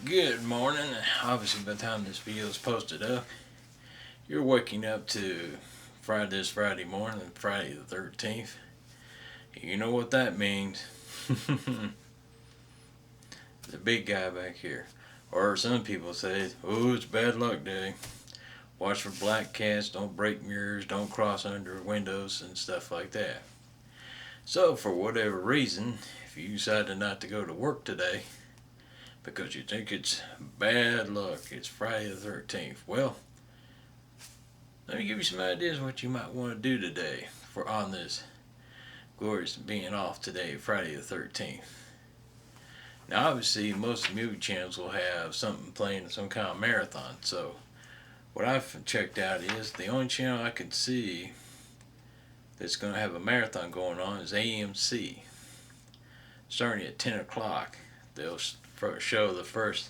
Good morning. Obviously, by the time this video is posted up, you're waking up to this Friday morning, Friday the 13th. You know what that means. The big guy back here. Or some people say, oh, it's bad luck day. Watch for black cats, don't break mirrors, don't cross under windows, and stuff like that. So, for whatever reason, if you decided not to go to work today, because you think it's bad luck, it's Friday the 13th. Well, let me give you some ideas what you might want to do today for on this glorious being off today, Friday the 13th. Now, obviously, most movie channels will have something playing some kind of marathon. So, what I've checked out is the only channel I can see that's going to have a marathon going on is AMC. Starting at 10 o'clock, they'll show the first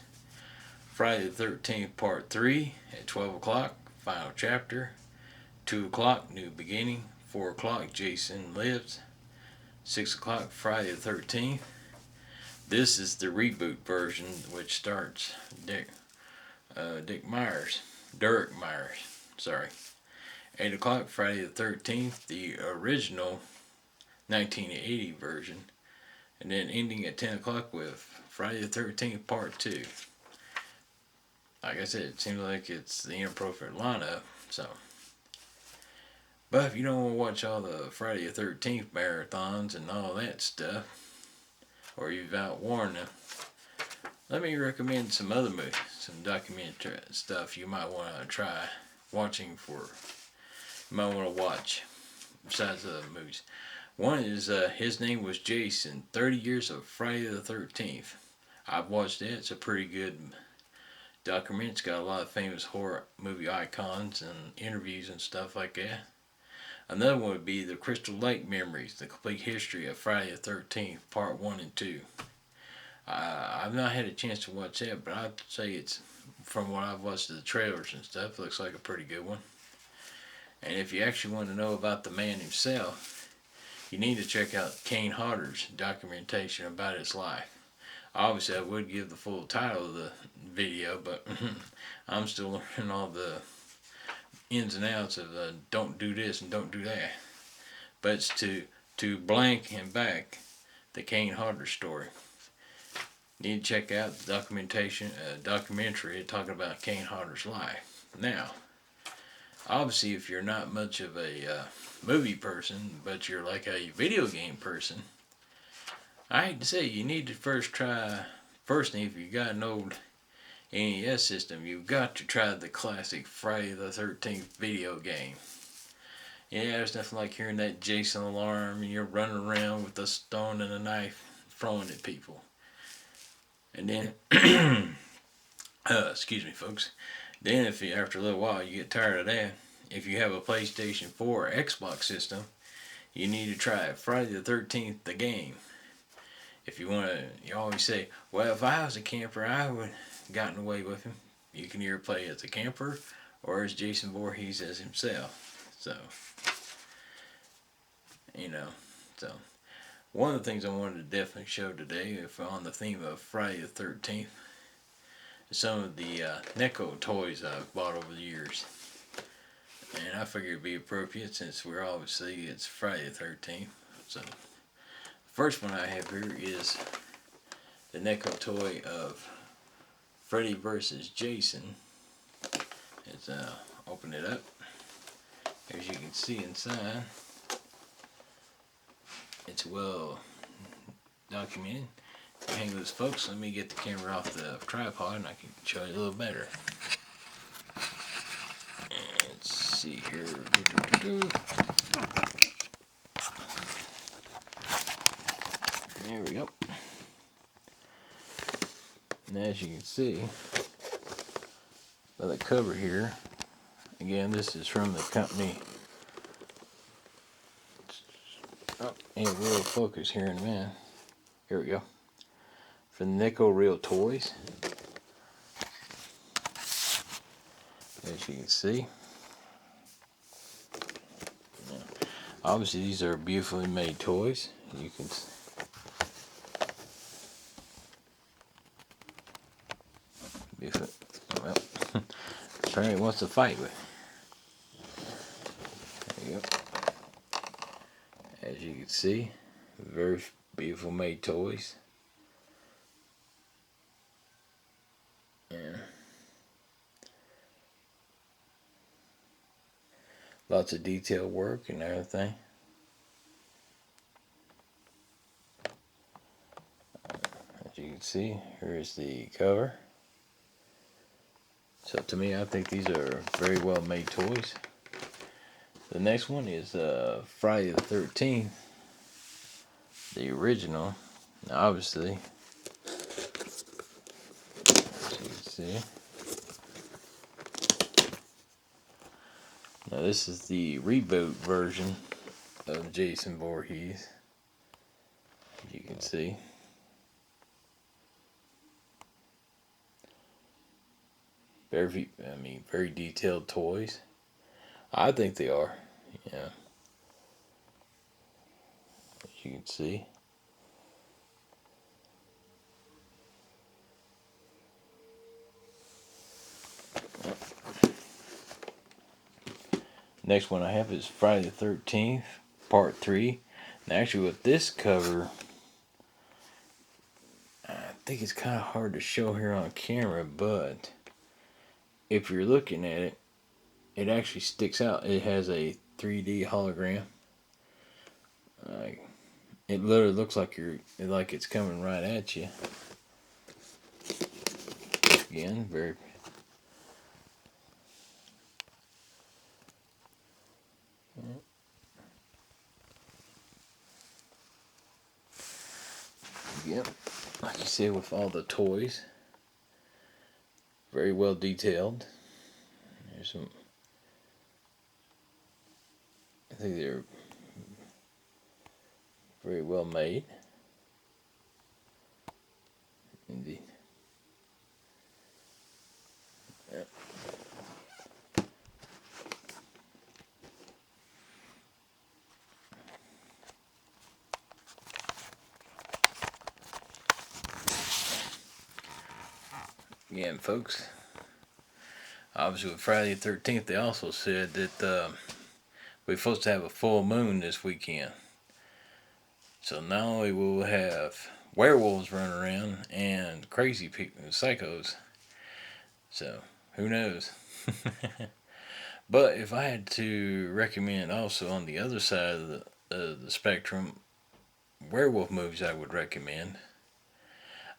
Friday the 13th Part 3 at 12 o'clock, final chapter. 2 o'clock, New Beginning. 4 o'clock, Jason Lives. 6 o'clock, Friday the 13th. This is the reboot version, which starts Derek Myers. 8 o'clock, Friday the 13th, the original 1980 version. And then ending at 10 o'clock with Friday the 13th Part 2. Like I said, it seems like it's the inappropriate lineup, so. But if you don't want to watch all the Friday the 13th marathons and all that stuff, or you've outworn them, let me recommend some other movies, some documentary stuff you might want to try watching for. You might want to watch besides the movies. One is His Name Was Jason, 30 Years of Friday the 13th. I've watched it. It's a pretty good documentary. It's got a lot of famous horror movie icons and interviews and stuff like that. Another one would be The Crystal Lake Memories, the complete history of Friday the 13th, Part 1 and 2. I've not had a chance to watch that, but I'd say it's, from what I've watched of the trailers and stuff, looks like a pretty good one. And if you actually want to know about the man himself, you need to check out Kane Hodder's documentation about his life. Obviously, I would give the full title of the video, but I'm still learning all the ins and outs of don't do this and don't do that. But it's to blank and back the Kane Hodder story. You need to check out the documentary talking about Kane Hodder's life. Now, obviously, if you're not much of a movie person, but you're like a video game person, I hate to say you need to firstly, if you got an old NES system, you've got to try the classic Friday the 13th video game. Yeah, there's nothing like hearing that Jason alarm and you're running around with a stone and a knife throwing at people. And then, excuse me, folks. Then, after a little while you get tired of that, if you have a PlayStation 4 or Xbox system, you need to try Friday the 13th, the game. If you want to, you always say, well, if I was a camper, I would have gotten away with him. You can either play as a camper or as Jason Voorhees as himself. So, so one of the things I wanted to definitely show today, if on the theme of Friday the 13th, is some of the Necco toys I've bought over the years. And I figured it'd be appropriate since it's Friday the 13th. So, the first one I have here is the Necco toy of Freddy vs. Jason. Let's open it up. As you can see inside, it's well documented. Hang loose, folks. Let me get the camera off the tripod and I can show you a little better. Let's see here. There we go. And as you can see by the cover here, again, this is from the company. Oh, and we'll focus here in a minute. Here we go. From Necco Real Toys. As you can see. Obviously, these are beautifully made toys. You can Well, apparently wants to fight with. There you go. As you can see, very beautiful made toys. Yeah. Lots of detail work and everything. As you can see, here's the cover. So to me, I think these are very well made toys. The next one is Friday the 13th, the original. Now obviously, as you can see. Now this is the reboot version of Jason Voorhees. As you can see. Very detailed toys. I think they are. Yeah. As you can see. Next one I have is Friday the 13th, Part 3. And actually with this cover, I think it's kind of hard to show here on camera, but if you're looking at it, it actually sticks out. It has a 3D hologram. It literally looks like it's coming right at you. Again, very. Yep, like you said, with all the toys, very well detailed. There's some. I think they're very well made. Indeed. Yep. Again, folks, obviously with Friday the 13th, they also said that we're supposed to have a full moon this weekend. So not only will we have werewolves running around and crazy people, psychos. So who knows? But if I had to recommend also on the other side of the spectrum, werewolf movies I would recommend,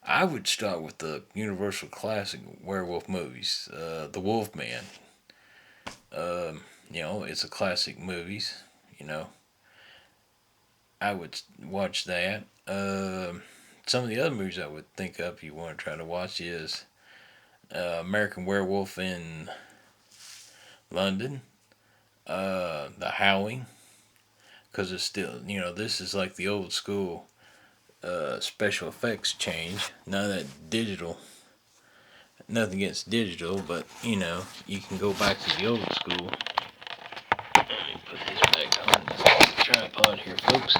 I would start with the Universal classic werewolf movies, The Wolfman. It's a classic movies. I would watch that. Some of the other movies I would think of if you want to try to watch is American Werewolf in London, The Howling, because it's still, this is like the old school special effects change. None of that digital. Nothing against digital, but you can go back to the old school. Let me put this back on the tripod here, folks.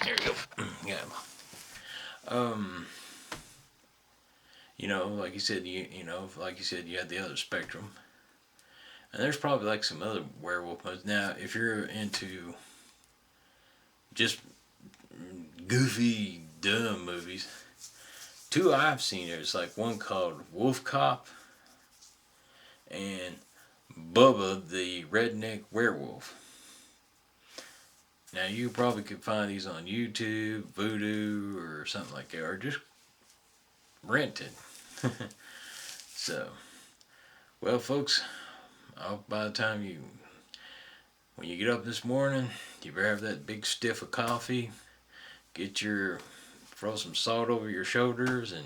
There we go. Yeah. Like you said, you had the other spectrum, and there's probably like some other werewolf movies. Now, if you're into just goofy, dumb movies, two I've seen there's like one called Wolf Cop and Bubba the Redneck Werewolf. Now you probably could find these on YouTube, Vudu, or something like that, or just rented. So, well, folks, by the time when you get up this morning, you better have that big stiff of coffee, throw some salt over your shoulders, and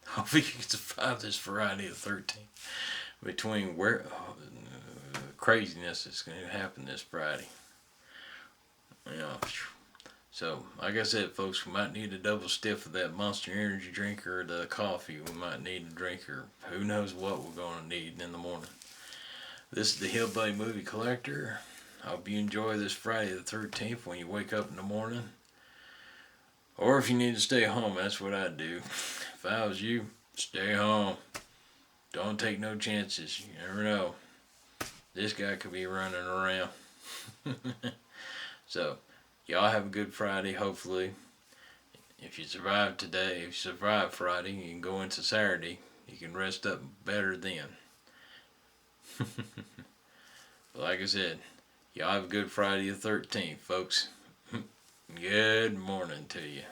hopefully you can survive this Friday the 13th. Between craziness that's going to happen this Friday. So, like I said, folks, we might need a double stiff of that Monster Energy drink or the coffee. We might need a drink, or who knows what we're going to need in the morning. This is the Hillbilly Movie Collector. I hope you enjoy this Friday the 13th when you wake up in the morning. Or if you need to stay home, that's what I'd do. If I was you, stay home. Don't take no chances. You never know. This guy could be running around. So, y'all have a good Friday, hopefully. If you survive today, if you survive Friday, you can go into Saturday. You can rest up better then. Like I said, y'all have a good Friday the 13th, folks. Good morning to you.